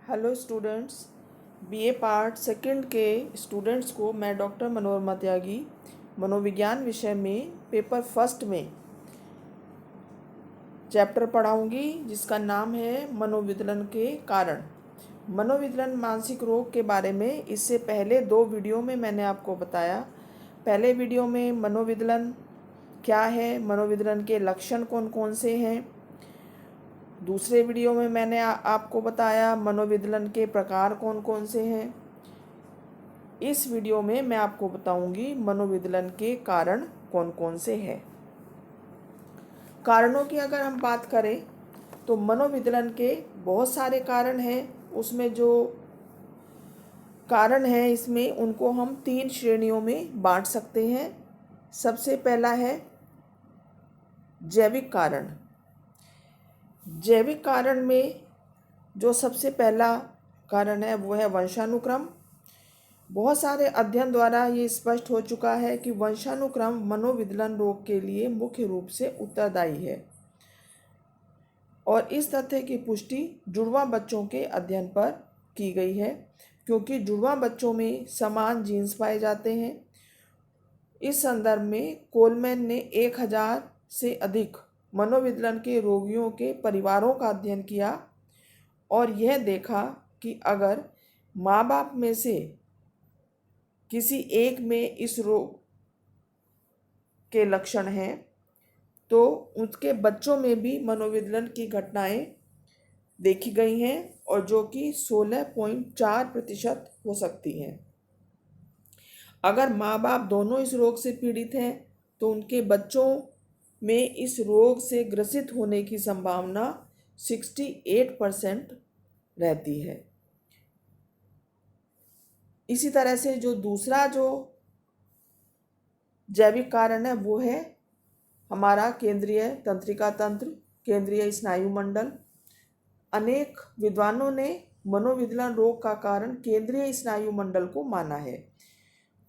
Hello students, BA part second के students को मैं डॉक्टर मनोरमा त्यागी मनोविज्ञान विषय में पेपर फर्स्ट में चैप्टर पढ़ाऊंगी जिसका नाम है मनोविचलन के कारण। मनोविचलन मानसिक रोग के बारे में इससे पहले 2 वीडियो में मैंने आपको बताया। पहले वीडियो में मनोविचलन क्या है, मनोविचलन के लक्षण कौन कौन से हैं। दूसरे वीडियो में मैंने आपको बताया मनोविचलन के प्रकार कौन कौन से हैं। इस वीडियो में मैं आपको बताऊंगी मनोविचलन के कारण कौन कौन से हैं। कारणों की अगर हम बात करें तो मनोविचलन के बहुत सारे कारण हैं। उसमें जो कारण हैं इसमें उनको हम 3 श्रेणियों में बांट सकते हैं। सबसे पहला है जैविक कारण। जैविक कारण में जो सबसे पहला कारण है वो है वंशानुक्रम। बहुत सारे अध्ययन द्वारा ये स्पष्ट हो चुका है कि वंशानुक्रम मनोविचलन रोग के लिए मुख्य रूप से उत्तरदायी है और इस तथ्य की पुष्टि जुड़वा बच्चों के अध्ययन पर की गई है, क्योंकि जुड़वा बच्चों में समान जीन्स पाए जाते हैं। इस संदर्भ में कोलमैन ने 1000 से अधिक मनोविचलन के रोगियों के परिवारों का अध्ययन किया और यह देखा कि अगर माँ बाप में से किसी एक में इस रोग के लक्षण हैं तो उसके बच्चों में भी मनोविचलन की घटनाएं देखी गई हैं और जो कि 16.4% हो सकती हैं। अगर माँ बाप दोनों इस रोग से पीड़ित हैं तो उनके बच्चों में इस रोग से ग्रसित होने की संभावना 68% रहती है। इसी तरह से जो दूसरा जो जैविक कारण है वो है हमारा केंद्रीय तंत्रिका तंत्र, केंद्रीय स्नायु मंडल। अनेक विद्वानों ने मनोविचलन रोग का कारण केंद्रीय स्नायु मंडल को माना है।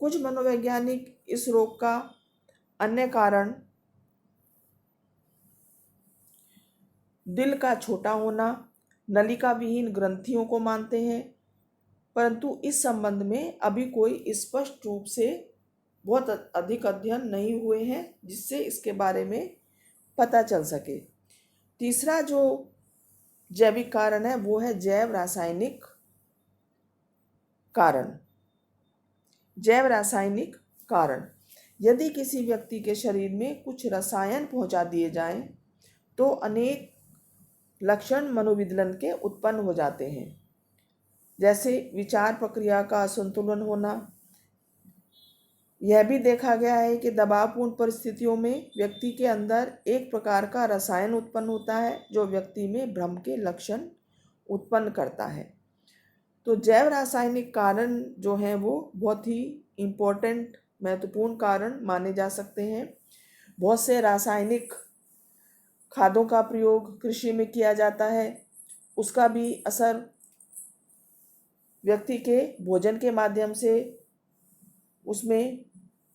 कुछ मनोवैज्ञानिक इस रोग का अन्य कारण दिल का छोटा होना, नलिका विहीन ग्रंथियों को मानते हैं, परंतु इस संबंध में अभी कोई स्पष्ट रूप से बहुत अधिक अध्ययन नहीं हुए हैं जिससे इसके बारे में पता चल सके। तीसरा जो जैविक कारण है वो है जैव रासायनिक कारण। जैव रासायनिक कारण, यदि किसी व्यक्ति के शरीर में कुछ रसायन पहुंचा दिए जाएं तो अनेक लक्षण मनोविचलन के उत्पन्न हो जाते हैं, जैसे विचार प्रक्रिया का असंतुलन होना। यह भी देखा गया है कि दबावपूर्ण परिस्थितियों में व्यक्ति के अंदर एक प्रकार का रसायन उत्पन्न होता है जो व्यक्ति में भ्रम के लक्षण उत्पन्न करता है। तो जैव रासायनिक कारण जो हैं वो बहुत ही इम्पोर्टेंट महत्वपूर्ण कारण माने जा सकते हैं। बहुत से रासायनिक खादों का प्रयोग कृषि में किया जाता है, उसका भी असर व्यक्ति के भोजन के माध्यम से उसमें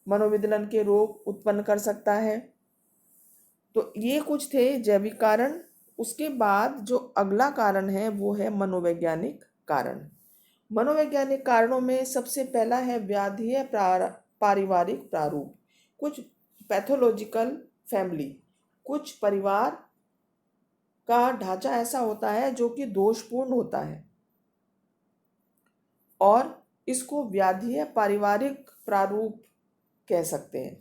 मनोविचलन के रोग उत्पन्न कर सकता है। तो ये कुछ थे जैविक कारण। उसके बाद जो अगला कारण है वो है मनोवैज्ञानिक कारण। मनोवैज्ञानिक कारणों में सबसे पहला है व्याधीय पारिवारिक प्रारूप। कुछ पैथोलॉजिकल फैमिली, कुछ परिवार का ढांचा ऐसा होता है जो कि दोषपूर्ण होता है और इसको व्याधीय पारिवारिक प्रारूप कह सकते हैं।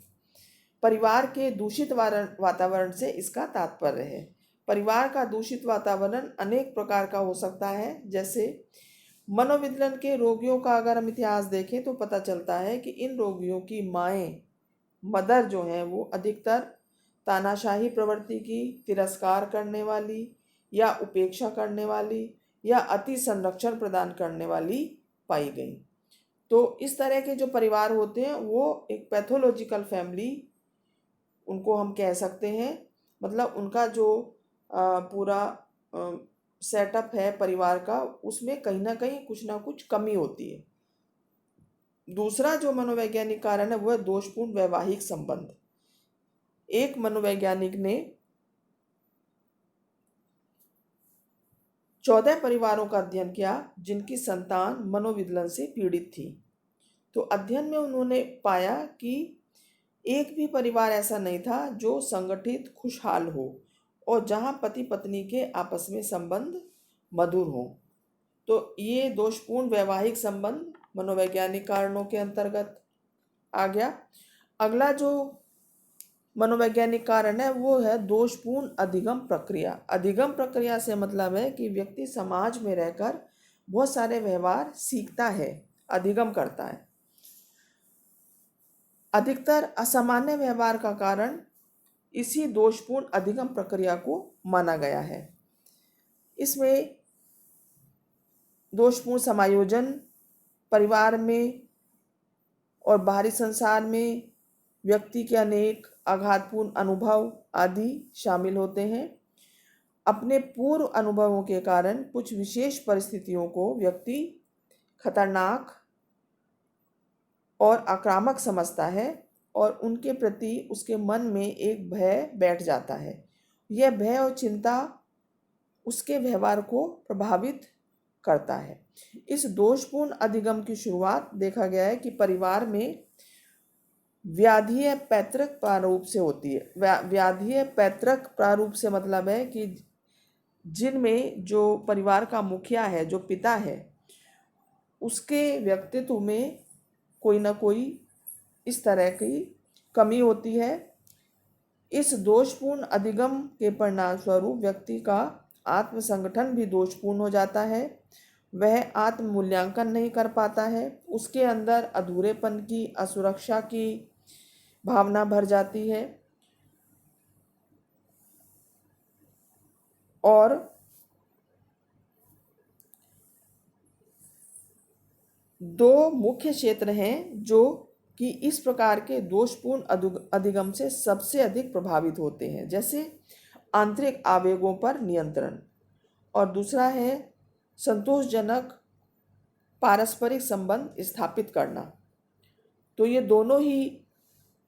परिवार के दूषित वातावरण से इसका तात्पर्य है। परिवार का दूषित वातावरण अनेक प्रकार का हो सकता है, जैसे मनोविचलन के रोगियों का अगर हम इतिहास देखें तो पता चलता है कि इन रोगियों की मदर जो हैं वो अधिकतर तानाशाही प्रवृत्ति की, तिरस्कार करने वाली या उपेक्षा करने वाली या अति संरक्षण प्रदान करने वाली पाई गई। तो इस तरह के जो परिवार होते हैं वो एक पैथोलॉजिकल फैमिली उनको हम कह सकते हैं। मतलब उनका जो पूरा सेटअप है परिवार का, उसमें कहीं ना कुछ कमी होती है। दूसरा जो मनोवैज्ञानिक कारण है वो है दोषपूर्ण वैवाहिक संबंध। एक मनोवैज्ञानिक ने 14 परिवारों का अध्ययन किया जिनकी संतान मनोविकलन से पीड़ित थी। तो अध्ययन में उन्होंने पाया कि एक भी परिवार ऐसा नहीं था जो संगठित खुशहाल हो और जहां पति पत्नी के आपस में संबंध मधुर हो। तो ये दोषपूर्ण वैवाहिक संबंध मनोवैज्ञानिक कारणों के अंतर्गत आ गया। अगला जो मनोवैज्ञानिक कारण है वो है दोषपूर्ण अधिगम प्रक्रिया। अधिगम प्रक्रिया से मतलब है कि व्यक्ति समाज में रहकर बहुत सारे व्यवहार सीखता है, अधिगम करता है। अधिकतर असामान्य व्यवहार का कारण इसी दोषपूर्ण अधिगम प्रक्रिया को माना गया है। इसमें दोषपूर्ण समायोजन परिवार में और बाहरी संसार में व्यक्ति के अनेक आघातपूर्ण अनुभव आदि शामिल होते हैं। अपने पूर्व अनुभवों के कारण कुछ विशेष परिस्थितियों को व्यक्ति खतरनाक और आक्रामक समझता है और उनके प्रति उसके मन में एक भय बैठ जाता है। यह भय और चिंता उसके व्यवहार को प्रभावित करता है। इस दोषपूर्ण अधिगम की शुरुआत देखा गया है कि परिवार में व्याधीय पैतृक प्रारूप से होती है। व्याधीय पैतृक प्रारूप से मतलब है कि जिनमें जो परिवार का मुखिया है, जो पिता है, उसके व्यक्तित्व में कोई ना कोई इस तरह की कमी होती है। इस दोषपूर्ण अधिगम के परिणाम स्वरूप व्यक्ति का आत्मसंगठन भी दोषपूर्ण हो जाता है। वह आत्म मूल्यांकन नहीं कर पाता है। उसके अंदर अधूरेपन की, असुरक्षा की भावना भर जाती है और दो मुख्य क्षेत्र हैं जो कि इस प्रकार के दोषपूर्ण अधिगम से सबसे अधिक प्रभावित होते हैं, जैसे आंतरिक आवेगों पर नियंत्रण और दूसरा है संतोषजनक पारस्परिक संबंध स्थापित करना। तो ये दोनों ही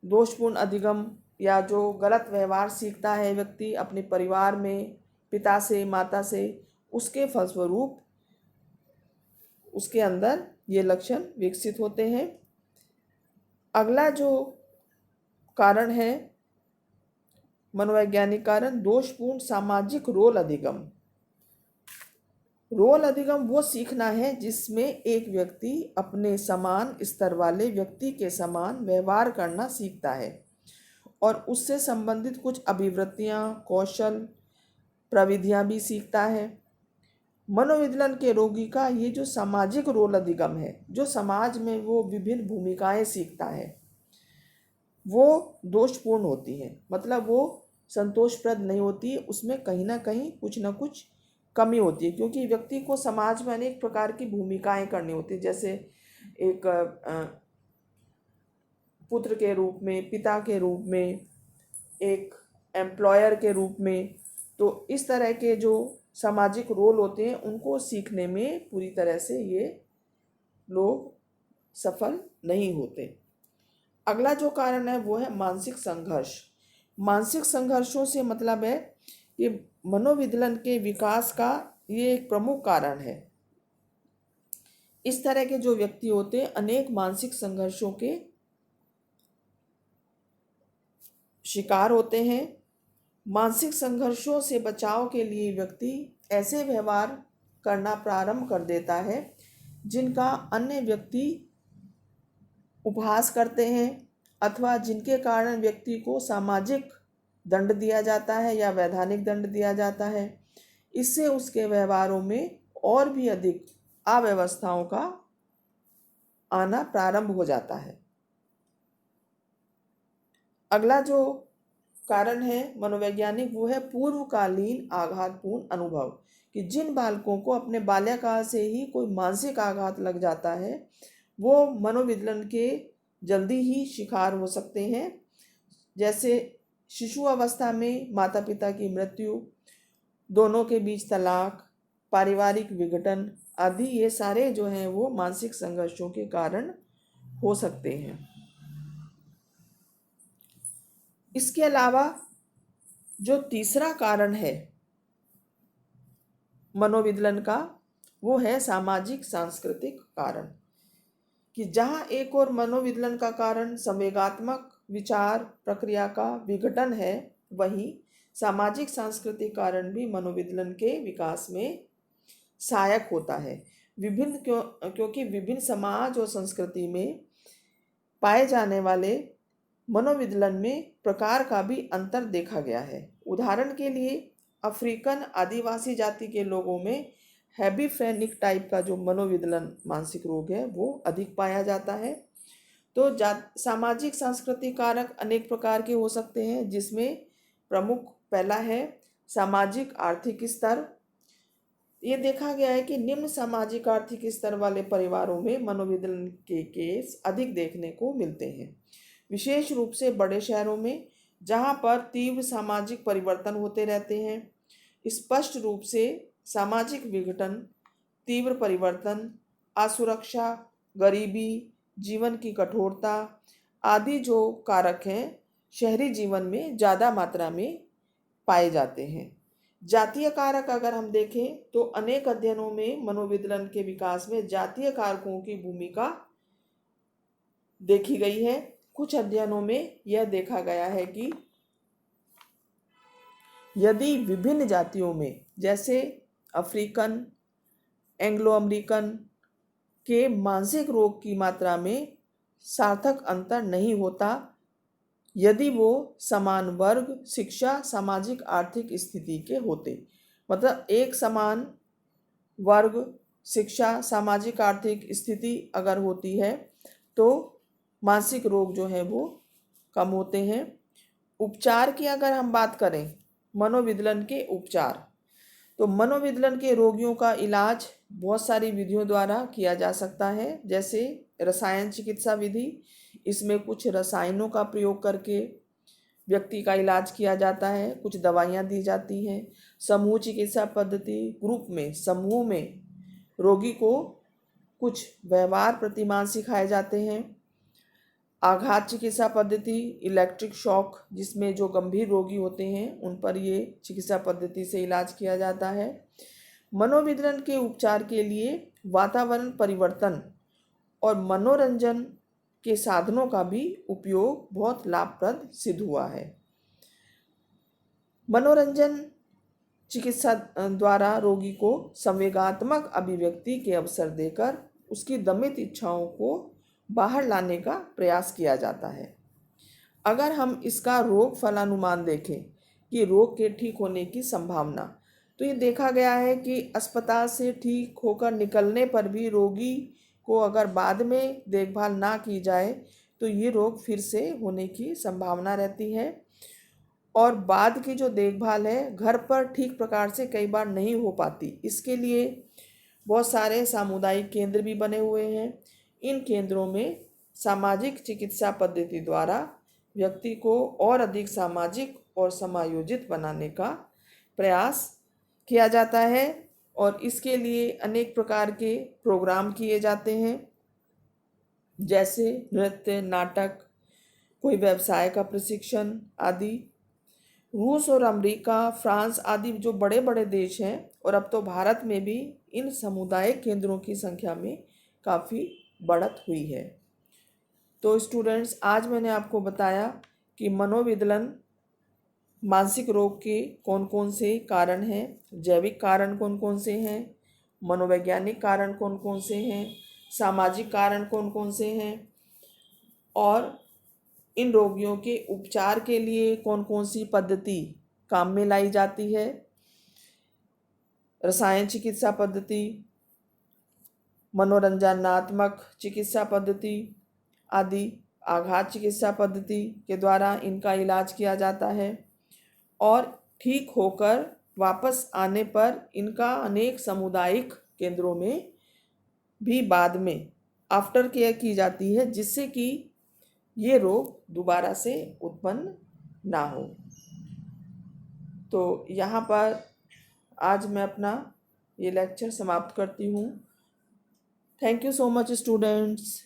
दोषपूर्ण अधिगम या जो गलत व्यवहार सीखता है व्यक्ति अपने परिवार में पिता से, माता से, उसके फलस्वरूप उसके अंदर ये लक्षण विकसित होते हैं। अगला जो कारण है मनोवैज्ञानिक कारण, दोषपूर्ण सामाजिक रोल अधिगम। रोल अधिगम वो सीखना है जिसमें एक व्यक्ति अपने समान स्तर वाले व्यक्ति के समान व्यवहार करना सीखता है और उससे संबंधित कुछ अभिवृत्तियां, कौशल, प्रविधियां भी सीखता है। मनोविकलन के रोगी का ये जो सामाजिक रोल अधिगम है, जो समाज में वो विभिन्न भूमिकाएं सीखता है, वो दोषपूर्ण होती है। मतलब वो संतोषप्रद नहीं होती, उसमें कहीं ना कहीं कुछ ना कुछ कमी होती है, क्योंकि व्यक्ति को समाज में अनेक प्रकार की भूमिकाएं करनी होती है, जैसे एक पुत्र के रूप में, पिता के रूप में, एक एम्प्लॉयर के रूप में। तो इस तरह के जो सामाजिक रोल होते हैं उनको सीखने में पूरी तरह से ये लोग सफल नहीं होते। अगला जो कारण है वो है मानसिक संघर्ष। मानसिक संघर्षों से मतलब है कि मनोविकलन के विकास का ये एक प्रमुख कारण है। इस तरह के जो व्यक्ति होते हैं अनेक मानसिक संघर्षों के शिकार होते हैं। मानसिक संघर्षों से बचाव के लिए व्यक्ति ऐसे व्यवहार करना प्रारंभ कर देता है जिनका अन्य व्यक्ति उपहास करते हैं अथवा जिनके कारण व्यक्ति को सामाजिक दंड दिया जाता है या वैधानिक दंड दिया जाता है। इससे उसके व्यवहारों में और भी अधिक अव्यवस्थाओं का आना प्रारंभ हो जाता है। अगला जो कारण है मनोवैज्ञानिक वो है पूर्वकालीन आघातपूर्ण अनुभव, कि जिन बालकों को अपने बाल्यकाल से ही कोई मानसिक आघात लग जाता है वो मनोविकलन के जल्दी ही शिकार हो सकते हैं। जैसे शिशु अवस्था में माता पिता की मृत्यु, दोनों के बीच तलाक, पारिवारिक विघटन आदि, ये सारे जो हैं वो मानसिक संघर्षों के कारण हो सकते हैं। इसके अलावा जो तीसरा कारण है मनोविदलन का, वो है सामाजिक सांस्कृतिक कारण। कि जहाँ एक और मनोविदलन का कारण संवेगात्मक विचार प्रक्रिया का विघटन है, वहीं सामाजिक सांस्कृतिक कारण भी मनोविदलन के विकास में सहायक होता है। क्योंकि विभिन्न समाज और संस्कृति में पाए जाने वाले मनोविदलन में प्रकार का भी अंतर देखा गया है। उदाहरण के लिए अफ्रीकन आदिवासी जाति के लोगों में हैबिफ्रेनिक टाइप का जो मनोविदलन मानसिक रोग है वो अधिक पाया जाता है। तो सामाजिक सांस्कृतिक कारक अनेक प्रकार के हो सकते हैं, जिसमें प्रमुख पहला है सामाजिक आर्थिक स्तर। ये देखा गया है कि निम्न सामाजिक आर्थिक स्तर वाले परिवारों में मनोविदलन के केस अधिक देखने को मिलते हैं, विशेष रूप से बड़े शहरों में, जहां पर तीव्र सामाजिक परिवर्तन होते रहते हैं। स्पष्ट रूप से सामाजिक विघटन, तीव्र परिवर्तन, असुरक्षा, गरीबी, जीवन की कठोरता आदि जो कारक हैं शहरी जीवन में ज़्यादा मात्रा में पाए जाते हैं। जातीय कारक अगर हम देखें तो अनेक अध्ययनों में मनोविदलन के विकास में जातीय कारकों की भूमिका देखी गई है। कुछ अध्ययनों में यह देखा गया है कि यदि विभिन्न जातियों में, जैसे अफ्रीकन, एंग्लो अमेरिकन के मानसिक रोग की मात्रा में सार्थक अंतर नहीं होता, यदि वो समान वर्ग, शिक्षा, सामाजिक आर्थिक स्थिति के होते। मतलब एक समान वर्ग, शिक्षा, सामाजिक आर्थिक स्थिति अगर होती है तो मानसिक रोग जो है वो कम होते हैं। उपचार की अगर हम बात करें, मनोविदलन के उपचार, तो मनोविदलन के रोगियों का इलाज बहुत सारी विधियों द्वारा किया जा सकता है, जैसे रसायन चिकित्सा विधि। इसमें कुछ रसायनों का प्रयोग करके व्यक्ति का इलाज किया जाता है, कुछ दवाइयाँ दी जाती हैं। समूह चिकित्सा पद्धति, ग्रुप में, समूह में रोगी को कुछ व्यवहार प्रतिमान सिखाए जाते हैं। आघात चिकित्सा पद्धति, इलेक्ट्रिक शॉक, जिसमें जो गंभीर रोगी होते हैं उन पर ये चिकित्सा पद्धति से इलाज किया जाता है। मनोविदलन के उपचार के लिए वातावरण परिवर्तन और मनोरंजन के साधनों का भी उपयोग बहुत लाभप्रद सिद्ध हुआ है। मनोरंजन चिकित्सा द्वारा रोगी को संवेगात्मक अभिव्यक्ति के अवसर देकर उसकी दमित इच्छाओं को बाहर लाने का प्रयास किया जाता है। अगर हम इसका रोग फलानुमान देखें कि रोग के ठीक होने की संभावना, तो ये देखा गया है कि अस्पताल से ठीक होकर निकलने पर भी रोगी को अगर बाद में देखभाल ना की जाए तो ये रोग फिर से होने की संभावना रहती है। और बाद की जो देखभाल है घर पर ठीक प्रकार से कई बार नहीं हो पाती। इसके लिए बहुत सारे सामुदायिक केंद्र भी बने हुए हैं। इन केंद्रों में सामाजिक चिकित्सा पद्धति द्वारा व्यक्ति को और अधिक सामाजिक और समायोजित बनाने का प्रयास किया जाता है और इसके लिए अनेक प्रकार के प्रोग्राम किए जाते हैं, जैसे नृत्य, नाटक, कोई व्यवसाय का प्रशिक्षण आदि। रूस और अमेरिका, फ्रांस आदि जो बड़े बड़े देश हैं, और अब तो भारत में भी इन सामुदायिक केंद्रों की संख्या में काफ़ी बढ़त हुई है। तो स्टूडेंट्स, आज मैंने आपको बताया कि मनोविदलन मानसिक रोग के कौन कौन से कारण हैं, जैविक कारण कौन कौन से हैं, मनोवैज्ञानिक कारण कौन कौन से हैं, सामाजिक कारण कौन कौन से हैं, और इन रोगियों के उपचार के लिए कौन कौन सी पद्धति काम में लाई जाती है। रसायन चिकित्सा पद्धति, मनोरंजनात्मक चिकित्सा पद्धति आदि, आघात चिकित्सा पद्धति के द्वारा इनका इलाज किया जाता है और ठीक होकर वापस आने पर इनका अनेक सामुदायिक केंद्रों में भी बाद में आफ्टर केयर की जाती है, जिससे कि ये रोग दोबारा से उत्पन्न ना हो। तो यहाँ पर आज मैं अपना ये लेक्चर समाप्त करती हूँ। Thank you so much students.